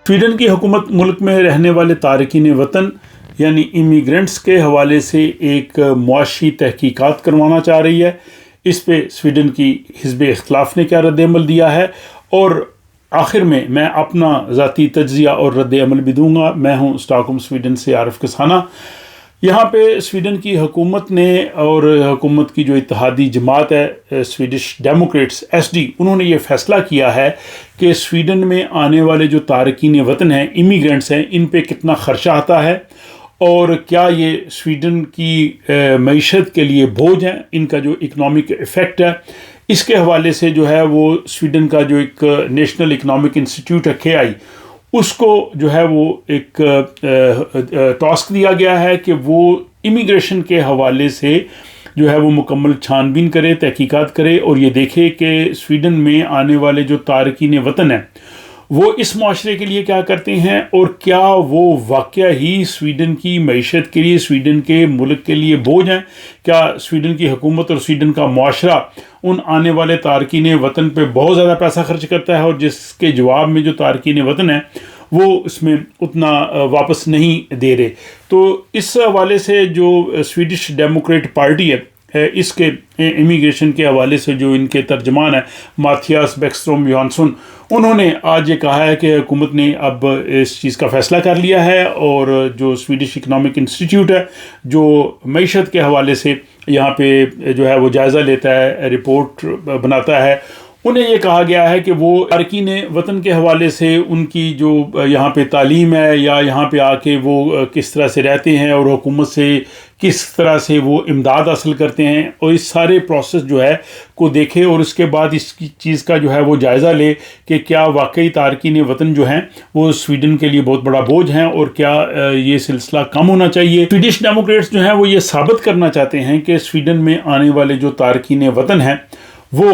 Sweden کی حکومت ملک میں رہنے والے تارکین وطن یعنی امیگرنٹس کے حوالے سے ایک معاشی تحقیقات کروانا چاہ رہی ہے۔ اس پہ سویڈن کی حزب اختلاف نے کیا رد عمل دیا ہے، اور آخر میں اپنا ذاتی تجزیہ اور رد عمل بھی دوں گا۔ میں ہوں اسٹاک ہوم سویڈن سے عارف کسانہ۔ یہاں پہ سویڈن کی حکومت نے اور حکومت کی جو اتحادی جماعت ہے سویڈش ڈیموکریٹس SD، انہوں نے یہ فیصلہ کیا ہے کہ سویڈن میں آنے والے جو تارکین وطن ہیں، امیگرنٹس ہیں، ان پہ کتنا خرچہ آتا ہے اور کیا یہ سویڈن کی معیشت کے لیے بوجھ ہیں، ان کا جو اکنامک ایفیکٹ ہے۔ اس کے حوالے سے جو ہے وہ سویڈن کا جو ایک نیشنل اکنامک انسٹیٹیوٹ ہے KI، اس کو جو ہے وہ ایک ٹاسک دیا گیا ہے کہ وہ امیگریشن کے حوالے سے جو ہے وہ مکمل چھان بین کرے، تحقیقات کرے اور یہ دیکھے کہ سویڈن میں آنے والے جو تارکین وطن ہیں وہ اس معاشرے کے لیے کیا کرتے ہیں، اور کیا وہ واقعہ ہی سویڈن کی معیشت کے لیے، سویڈن کے ملک کے لیے بوجھ ہیں۔ کیا سویڈن کی حکومت اور سویڈن کا معاشرہ ان آنے والے تارکین وطن پہ بہت زیادہ پیسہ خرچ کرتا ہے، اور جس کے جواب میں جو تارکین وطن ہیں وہ اس میں اتنا واپس نہیں دے رہے۔ تو اس حوالے سے جو سویڈش ڈیموکریٹ پارٹی ہے، اس کے امیگریشن کے حوالے سے جو ان کے ترجمان ہیں ماتھیاس بیکسٹروم یوہانسن، انہوں نے آج یہ کہا ہے کہ حکومت نے اب اس چیز کا فیصلہ کر لیا ہے، اور جو سویڈش اکنامک انسٹیٹیوٹ ہے جو معیشت کے حوالے سے یہاں پہ جو ہے وہ جائزہ لیتا ہے، رپورٹ بناتا ہے، انہیں یہ کہا گیا ہے کہ وہ تارکین وطن کے حوالے سے ان کی جو یہاں پہ تعلیم ہے یا یہاں پہ آ کے وہ کس طرح سے رہتے ہیں اور حکومت سے کس طرح سے وہ امداد حاصل کرتے ہیں، اور اس سارے پروسیس جو ہے کو دیکھے، اور اس کے بعد اس کی چیز کا جو ہے وہ جائزہ لے کہ کیا واقعی تارکین وطن جو ہیں وہ سویڈن کے لیے بہت بڑا بوجھ ہیں، اور کیا یہ سلسلہ کم ہونا چاہیے۔ سویڈش ڈیموکریٹس جو ہیں وہ یہ ثابت کرنا چاہتے ہیں کہ سویڈن میں آنے والے جو تارکین وطن ہیں وہ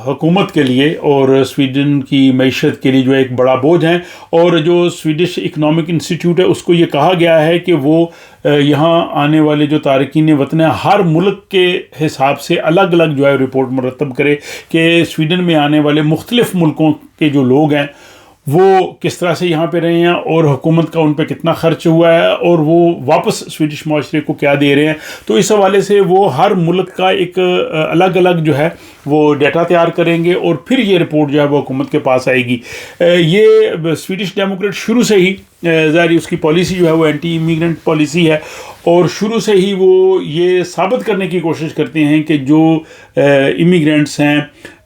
حکومت کے لیے اور سویڈن کی معیشت کے لیے جو ایک بڑا بوجھ ہیں، اور جو سویڈش اکنامک انسٹیٹیوٹ ہے اس کو یہ کہا گیا ہے کہ وہ یہاں آنے والے جو تارکین وطن ہیں ہر ملک کے حساب سے الگ الگ جو ہے رپورٹ مرتب کرے کہ سویڈن میں آنے والے مختلف ملکوں کے جو لوگ ہیں وہ کس طرح سے یہاں پہ رہے ہیں، اور حکومت کا ان پہ کتنا خرچ ہوا ہے، اور وہ واپس سویڈش معاشرے کو کیا دے رہے ہیں۔ تو اس حوالے سے وہ ہر ملک کا ایک الگ الگ جو ہے وہ ڈیٹا تیار کریں گے، اور پھر یہ رپورٹ جو ہے وہ حکومت کے پاس آئے گی۔ یہ سویڈش ڈیموکریٹ شروع سے ہی ظاہر اس کی پالیسی جو ہے وہ اینٹی امیگرنٹ پالیسی ہے، اور شروع سے ہی وہ یہ ثابت کرنے کی کوشش کرتے ہیں کہ جو امیگرنٹس ہیں،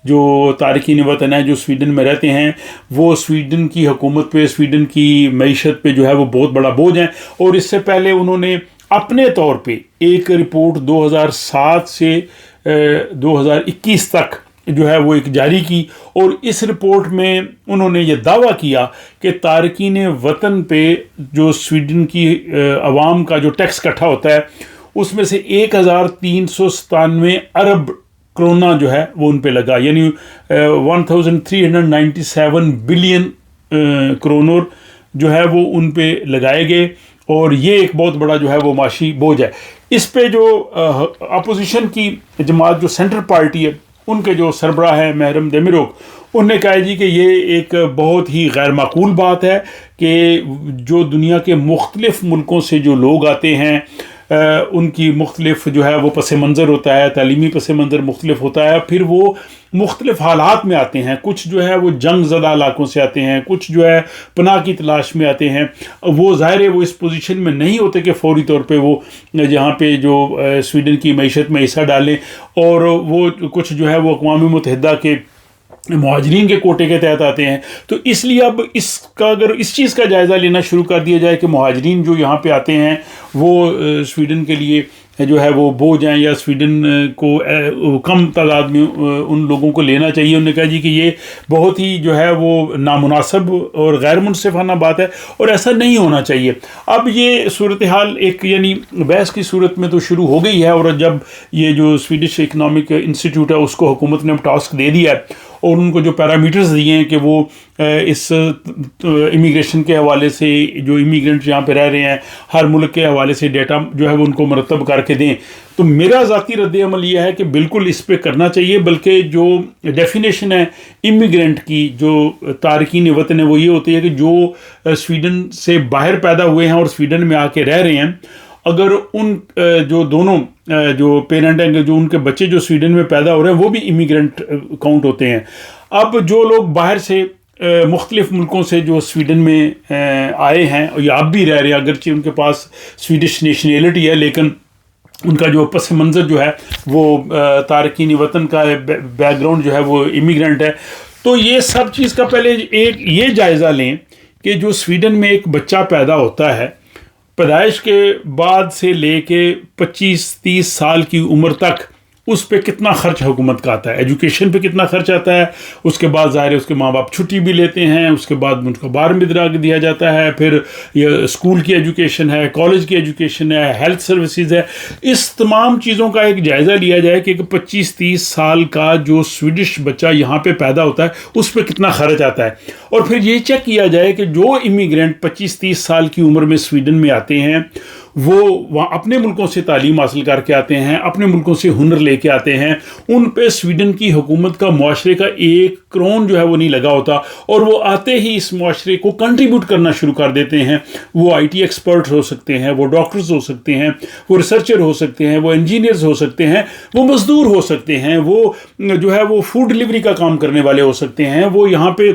جو تارکین وطن ہیں جو سویڈن میں رہتے ہیں، وہ سویڈن کی حکومت پہ، سویڈن کی معیشت پہ جو ہے وہ بہت بڑا بوجھ ہیں۔ اور اس سے پہلے انہوں نے اپنے طور پہ ایک رپورٹ 2007 سے 2021 تک جو ہے وہ ایک جاری کی، اور اس رپورٹ میں انہوں نے یہ دعویٰ کیا کہ تارکین وطن پہ جو سویڈن کی عوام کا جو ٹیکس اکٹھا ہوتا ہے اس میں سے 1397 ارب کرونا جو ہے وہ ان پہ لگا، یعنی 1397 بلین کرونر جو ہے وہ ان پہ لگائے گئے، اور یہ ایک بہت بڑا جو ہے وہ معاشی بوجھ ہے۔ اس پہ جو اپوزیشن کی جماعت جو سینٹر پارٹی ہے، ان کے جو سربراہ ہیں مہرم دیمیروگ، انہوں نے کہا جی کہ یہ ایک بہت ہی غیر معقول بات ہے کہ جو دنیا کے مختلف ملکوں سے جو لوگ آتے ہیں ان کی مختلف جو ہے وہ پس منظر ہوتا ہے، تعلیمی پس منظر مختلف ہوتا ہے، پھر وہ مختلف حالات میں آتے ہیں، کچھ جو ہے وہ جنگ زدہ علاقوں سے آتے ہیں، کچھ جو ہے پناہ کی تلاش میں آتے ہیں۔ وہ ظاہر ہے وہ اس پوزیشن میں نہیں ہوتے کہ فوری طور پہ وہ جہاں پہ جو سویڈن کی معیشت میں حصہ ڈالیں، اور وہ کچھ جو ہے وہ اقوام متحدہ کے مہاجرین کے کوٹے کے تحت آتے ہیں۔ تو اس لیے اب اس کا اگر اس چیز کا جائزہ لینا شروع کر دیا جائے کہ مہاجرین جو یہاں پہ آتے ہیں وہ سویڈن کے لیے جو ہے وہ بوجھ ہیں، یا سویڈن کو کم تعداد میں ان لوگوں کو لینا چاہیے، انہوں نے کہا جی کہ یہ بہت ہی جو ہے وہ نامناسب اور غیر منصفانہ بات ہے، اور ایسا نہیں ہونا چاہیے۔ اب یہ صورتحال ایک یعنی بحث کی صورت میں تو شروع ہو گئی ہے، اور جب یہ جو سویڈش اکنامک انسٹیٹیوٹ ہے اس کو حکومت نے ٹاسک دے دیا ہے، اور ان کو جو پیرامیٹرز دیے ہیں کہ وہ اس امیگریشن کے حوالے سے جو امیگرینٹ یہاں پہ رہ رہے ہیں ہر ملک کے حوالے سے ڈیٹا جو ہے وہ ان کو مرتب کر کے دیں. تو میرا ذاتی رد عمل یہ ہے کہ بالکل اس پہ کرنا چاہیے، بلکہ جو ڈیفینیشن ہے امیگرینٹ کی جو تارکین وطن ہے وہ یہ ہوتی ہے کہ جو سویڈن سے باہر پیدا ہوئے ہیں اور سویڈن میں آ کے رہ رہے ہیں، اگر ان جو دونوں جو پیرنٹ ہیں جو ان کے بچے جو سویڈن میں پیدا ہو رہے ہیں وہ بھی امیگرینٹ کاؤنٹ ہوتے ہیں. اب جو لوگ باہر سے مختلف ملکوں سے جو سویڈن میں آئے ہیں یا اب بھی رہ رہے ہیں، اگرچہ ان کے پاس سویڈش نیشنلٹی ہے لیکن ان کا جو پس منظر جو ہے وہ تارکین وطن کا بیک گراؤنڈ جو ہے وہ امیگرینٹ ہے. تو یہ سب چیز کا پہلے ایک یہ جائزہ لیں کہ جو سویڈن میں ایک بچہ پیدا ہوتا ہے پیدائش کے بعد سے لے کے 25-30 سال کی عمر تک اس پہ کتنا خرچ حکومت کا آتا ہے، ایجوکیشن پہ کتنا خرچ آتا ہے. اس کے بعد ظاہر ہے اس کے ماں باپ چھٹی بھی لیتے ہیں، اس کے بعد ان کو باہر بھی دیا جاتا ہے، پھر یہ اسکول کی ایجوکیشن ہے، کالج کی ایجوکیشن ہے، ہیلتھ سروسز ہے. اس تمام چیزوں کا ایک جائزہ لیا جائے کہ 25-30 سال کا جو سویڈش بچہ یہاں پہ پیدا ہوتا ہے اس پہ کتنا خرچ آتا ہے. اور پھر یہ چیک کیا جائے کہ جو امیگرینٹ 25-30 سال کی عمر میں سویڈن میں آتے ہیں وہ وہاں اپنے ملکوں سے تعلیم حاصل کر کے آتے ہیں، اپنے ملکوں سے ہنر لے کے آتے ہیں، ان پہ سویڈن کی حکومت کا معاشرے کا ایک کرون جو ہے وہ نہیں لگا ہوتا، اور وہ آتے ہی اس معاشرے کو کنٹریبیوٹ کرنا شروع کر دیتے ہیں. وہ آئی ٹی ایکسپرٹ ہو سکتے ہیں، وہ ڈاکٹرز ہو سکتے ہیں، وہ ریسرچر ہو سکتے ہیں، وہ انجینئرز ہو سکتے ہیں، وہ مزدور ہو سکتے ہیں، وہ جو ہے وہ فوڈ ڈلیوری کا کام کرنے والے ہو سکتے ہیں، وہ یہاں پہ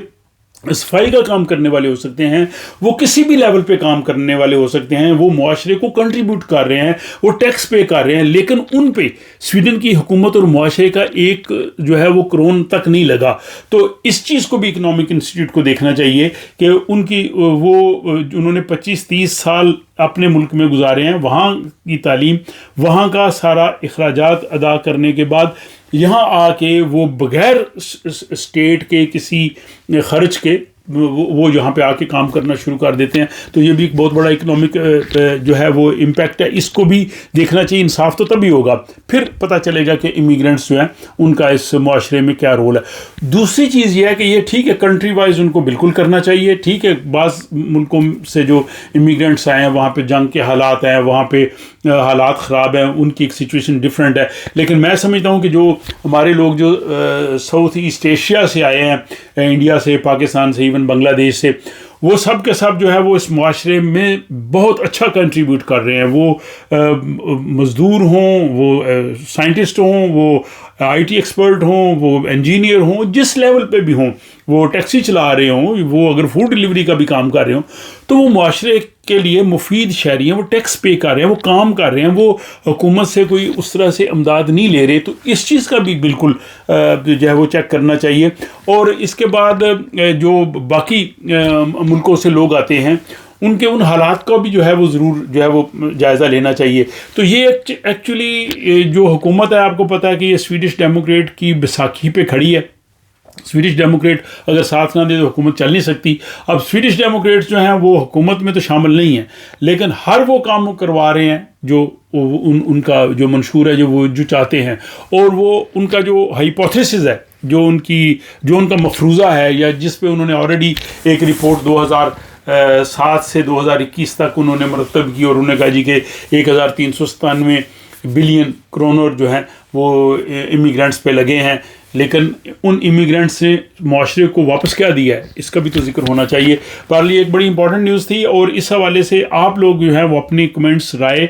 صفائی کا کام کرنے والے ہو سکتے ہیں، وہ کسی بھی لیول پہ کام کرنے والے ہو سکتے ہیں. وہ معاشرے کو کنٹریبیوٹ کر رہے ہیں، وہ ٹیکس پے کر رہے ہیں، لیکن ان پہ سویڈن کی حکومت اور معاشرے کا ایک جو ہے وہ کرون تک نہیں لگا. تو اس چیز کو بھی اکنامک انسٹیٹیوٹ کو دیکھنا چاہیے کہ ان کی وہ انہوں نے 25-30 سال اپنے ملک میں گزارے ہیں، وہاں کی تعلیم، وہاں کا سارا اخراجات ادا کرنے کے بعد یہاں آ کے وہ بغیر اسٹیٹ کے کسی خرچ کے وہ یہاں پہ آ کے کام کرنا شروع کر دیتے ہیں. تو یہ بھی ایک بہت بڑا اکنامک جو ہے وہ امپیکٹ ہے. اس کو بھی دیکھنا چاہیے. انصاف تو تبھی ہوگا پھر پتہ چلے گا کہ امیگرینٹس جو ہیں ان کا اس معاشرے میں کیا رول ہے. دوسری چیز یہ ہے کہ یہ ٹھیک ہے کنٹری وائز ان کو بالکل کرنا چاہیے. ٹھیک ہے بعض ملکوں سے جو امیگرینٹس آئے ہیں وہاں پہ جنگ کے حالات ہیں، وہاں پہ حالات خراب ہیں، ان کی ایک سچویشن ڈفرینٹ ہے. لیکن میں سمجھتا ہوں کہ جو ہمارے لوگ جو ساؤتھ ایسٹ ایشیا سے آئے ہیں، انڈیا سے، پاکستان سے، ایون بنگلہ دیش سے، وہ سب کے سب جو ہے وہ اس معاشرے میں بہت اچھا کنٹریبیوٹ کر رہے ہیں. وہ مزدور ہوں، وہ سائنٹسٹ ہوں، وہ آئی ٹی ایکسپرٹ ہوں، وہ انجینئر ہوں، جس لیول پہ بھی ہوں، وہ ٹیکسی چلا رہے ہوں، وہ اگر فوڈ ڈلیوری کا بھی کام کر رہے ہوں، تو وہ معاشرے کے لیے مفید شہری ہیں. وہ ٹیکس پے کر رہے ہیں، وہ کام کر رہے ہیں، وہ حکومت سے کوئی اس طرح سے امداد نہیں لے رہے. تو اس چیز کا بھی بالکل جو ہے وہ چیک کرنا چاہیے. اور اس کے بعد جو باقی ملکوں سے لوگ آتے ہیں ان کے ان حالات کا بھی جو ہے وہ ضرور جو ہے وہ جائزہ لینا چاہیے. تو یہ ایکچولی جو حکومت ہے آپ کو پتہ ہے کہ یہ سویڈش ڈیموکریٹ کی بیساکھی پہ کھڑی ہے. سویڈش ڈیموکریٹ اگر ساتھ نہ دے تو حکومت چل نہیں سکتی. اب سویڈش ڈیموکریٹس جو ہیں وہ حکومت میں تو شامل نہیں ہیں، لیکن ہر وہ کام کروا رہے ہیں جو ان کا جو منشور ہے، جو چاہتے ہیں. اور وہ ان کا جو ہائپوتھیسس ہے، جو ان کا مفروضہ ہے، یا جس پہ انہوں نے آلریڈی ایک رپورٹ 2007 سے 2021 تک انہوں نے مرتب کی، اور انہوں نے کہا جی کہ 1397 بلین کرونر جو ہیں وہ امیگرینٹس پہ لگے ہیں. لیکن ان امیگرینٹس نے معاشرے کو واپس کیا دیا ہے، اس کا بھی تو ذکر ہونا چاہیے. پارلی ایک بڑی امپورٹنٹ نیوز تھی. اور اس حوالے سے آپ لوگ جو ہیں وہ اپنی کمنٹس، رائے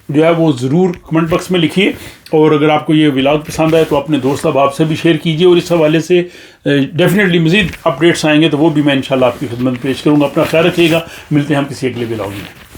جو ہے وہ ضرور کمنٹ باکس میں لکھیے. اور اگر آپ کو یہ ولاگ پسند آئے تو اپنے دوست احباب سے بھی شیئر کیجیے. اور اس حوالے سے ڈیفینیٹلی مزید اپڈیٹس آئیں گے تو وہ بھی میں انشاءاللہ آپ کی خدمت پیش کروں گا. اپنا خیال رکھیے گا. ملتے ہیں ہم کسی اگلے ولاگ میں.